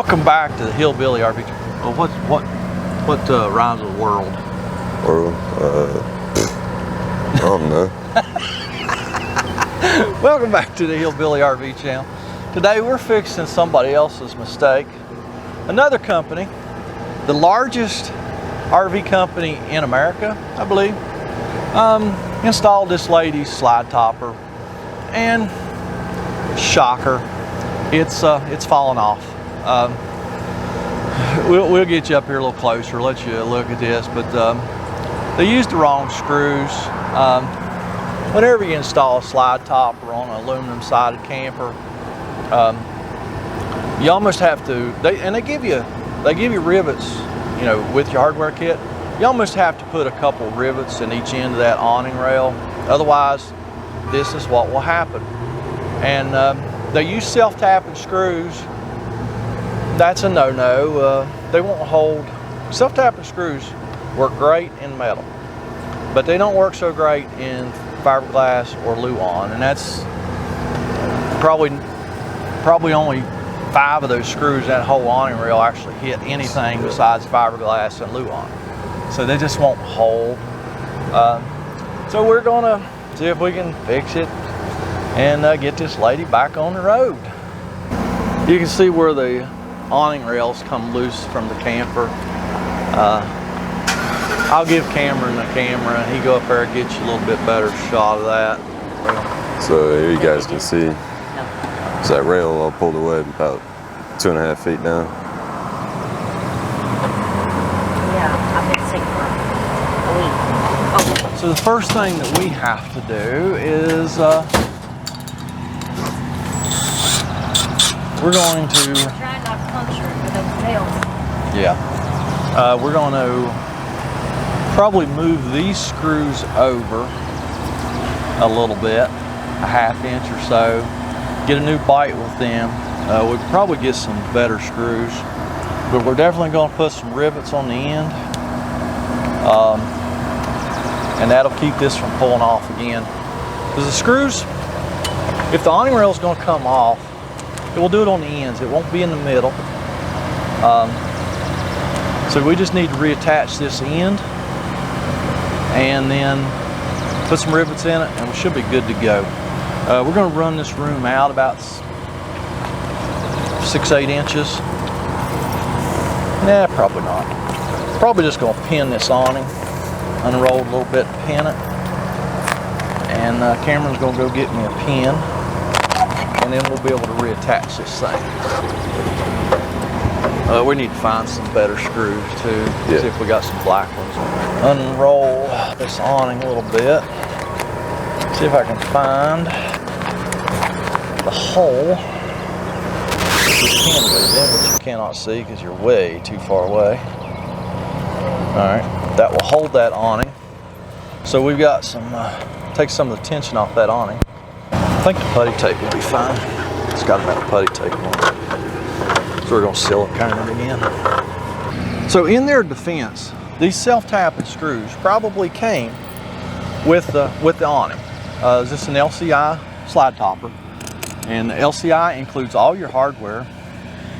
Welcome back to the Hillbilly RV. Well, what rhymes with world? World? I don't know. Welcome back to the Hillbilly RV channel. Today we're fixing somebody else's mistake. Another company, the largest RV company in America, I believe, installed this lady's slide topper, and shocker, it's falling off. We'll get you up here a little closer, let you look at this, but they used the wrong screws. Whenever you install a slide topper on an aluminum sided camper, you almost have to, they give you rivets, you know, with your hardware kit. You almost have to put a couple rivets in each end of that awning rail. Otherwise, this is what will happen. And they use self-tapping screws. That's a no-no. They won't hold. Self-tapping screws work great in metal, but they don't work so great in fiberglass or Luan. And that's probably only 5 of those screws in that whole awning rail actually hit anything besides fiberglass and Luan. So they just won't hold. So we're gonna see if we can fix it and get this lady back on the road. You can see where the awning rails come loose from the camper. I'll give Cameron the camera and he go up there and get you a little bit better shot of that. So here you guys can see, so that rail all pulled away about 2.5 feet down. Yeah, I've been sick for a week. Oh. So the first thing that we have to do is we're going to Try not to puncture with those nails. Yeah. We're going to probably move these screws over a little bit, a 1/2 inch or so, get a new bite with them. We'll probably get some better screws, but we're definitely going to put some rivets on the end, and that'll keep this from pulling off again. Because the screws, if the awning rail is going to come off, it will do it on the ends. It won't be in the middle. So we just need to reattach this end and then put some rivets in it, and we should be good to go. We're going to run this room out about 6-8 inches. Nah, probably not. Probably just going to pin this awning, unroll a little bit, pin it, and Cameron's going to go get me a pin, and then we'll be able to reattach this thing. We need to find some better screws too. Yeah. See if we got some black ones. Unroll this awning a little bit. See if I can find the hole. You can move in, but you cannot see because you're way too far away. All right, that will hold that awning. So we've got some, take some of the tension off that awning. I think the putty tape will be fine. It's got enough putty tape on it. So we're going to silicone it again. So in their defense, these self-tapping screws probably came with the awning. Is this an LCI slide topper? And the LCI includes all your hardware,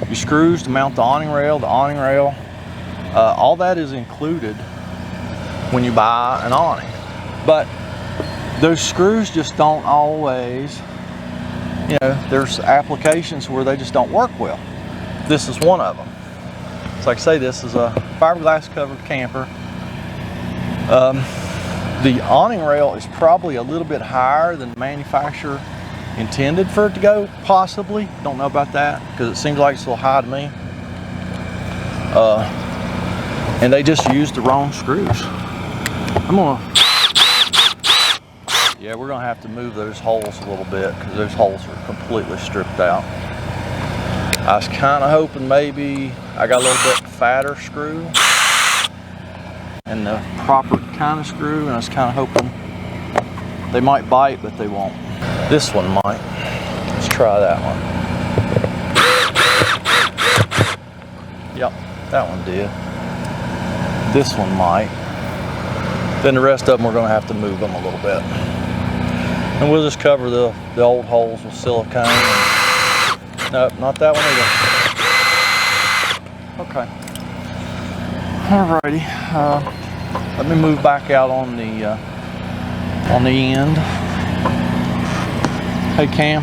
your screws to mount the awning rail, all that is included when you buy an awning. But those screws just don't always, you know, there's applications where they just don't work well. This is one of them. So like I say, this is a fiberglass covered camper. The awning rail is probably a little bit higher than the manufacturer intended for it to go, possibly. Don't know about that, because it seems like it's a little high to me. And they just used the wrong screws. We're gonna have to move those holes a little bit, because those holes are completely stripped out. I was kind of hoping maybe I got a little bit fatter screw and the proper kind of screw, and I was kind of hoping they might bite, but they won't. This one might. Let's try that one. Yep, that one did. This one might. Then the rest of them we're going to have to move them a little bit. And we'll just cover the old holes with silicone. Nope, not that one either. Okay. Alrighty. Let me move back out on the end. Hey Cam,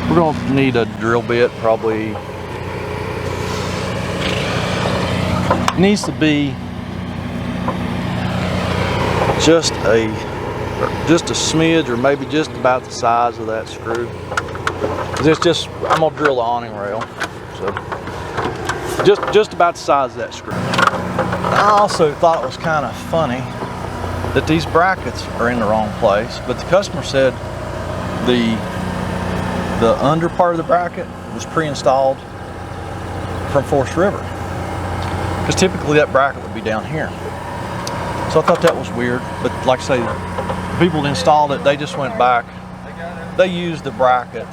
we're gonna need a drill bit probably. It needs to be just a smidge, or maybe just about the size of that screw. It's just, I'm gonna drill the awning rail, so just about the size of that screw. I also thought it was kind of funny that these brackets are in the wrong place, but the customer said the under part of the bracket was pre-installed from Forest River, because typically that bracket would be down here. So I thought that was weird, but like I say, the people that installed it, they just went back, they used the bracket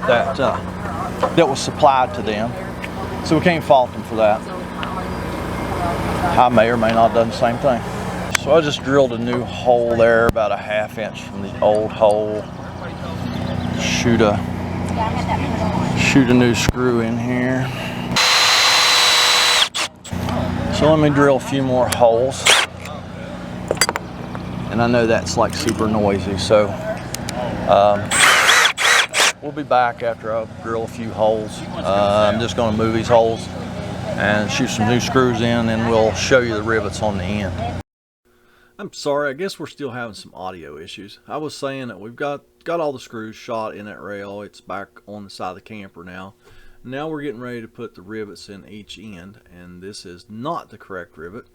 that was supplied to them, so we can't fault them for that. I may or may not have done the same thing. So I just drilled a new hole there, about a 1/2 inch from the old hole. Shoot a new screw in here. So let me drill a few more holes. And I know that's like super noisy, so we'll be back after I drill a few holes. I'm just going to move these holes and shoot some new screws in, and we'll show you the rivets on the end. I'm sorry, I guess we're still having some audio issues. I was saying that we've got all the screws shot in that rail. It's back on the side of the camper now. Now we're getting ready to put the rivets in each end, and this is not the correct rivet.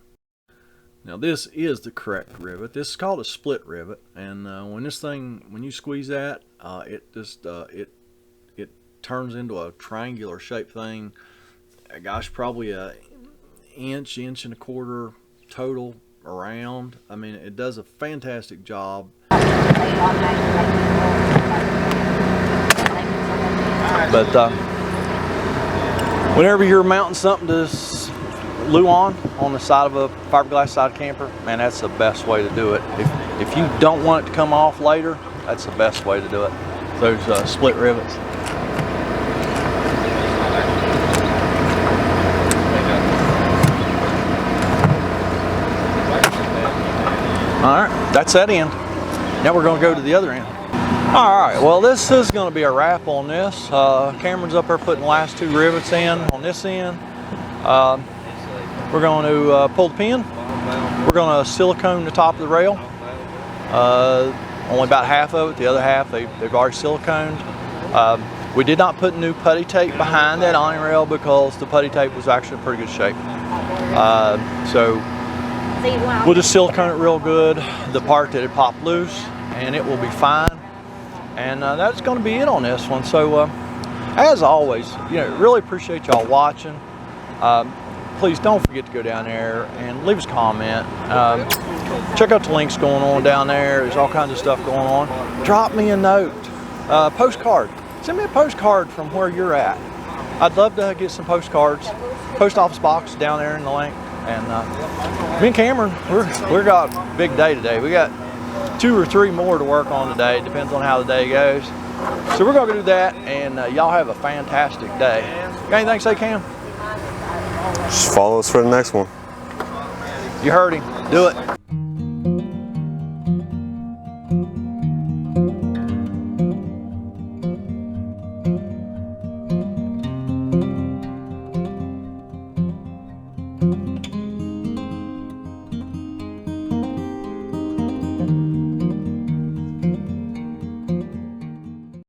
Now this is the correct rivet. This is called a split rivet, and when you squeeze that, it turns into a triangular shaped thing. Gosh, probably an inch and a quarter total around. I mean, it does a fantastic job. But whenever you're mounting something to glue on the side of a fiberglass side camper, man, that's the best way to do it. If you don't want it to come off later, that's the best way to do it. Those split rivets. Alright, that's that end. Now we're going to go to the other end. Alright, well this is going to be a wrap on this. Cameron's up there putting the last 2 rivets in on this end. We're going to pull the pin. We're going to silicone the top of the rail. Only about half of it. The other half they've already siliconed. We did not put new putty tape behind that awning rail because the putty tape was actually in pretty good shape. So we'll just silicone it real good, the part that it popped loose, and it will be fine. And that's going to be it on this one. So as always, really appreciate y'all watching. Please don't forget to go down there and leave us a comment. Check out the links going on down there. There's all kinds of stuff going on. Drop me a note, postcard. Send me a postcard from where you're at. I'd love to get some postcards. Post office box down there in the link. And me and Cameron, we got a big day today. We got 2 or 3 more to work on today. Depends on how the day goes. So we're gonna do that, and y'all have a fantastic day. Got anything to say, Cam? Just follow us for the next one. You heard him. Do it.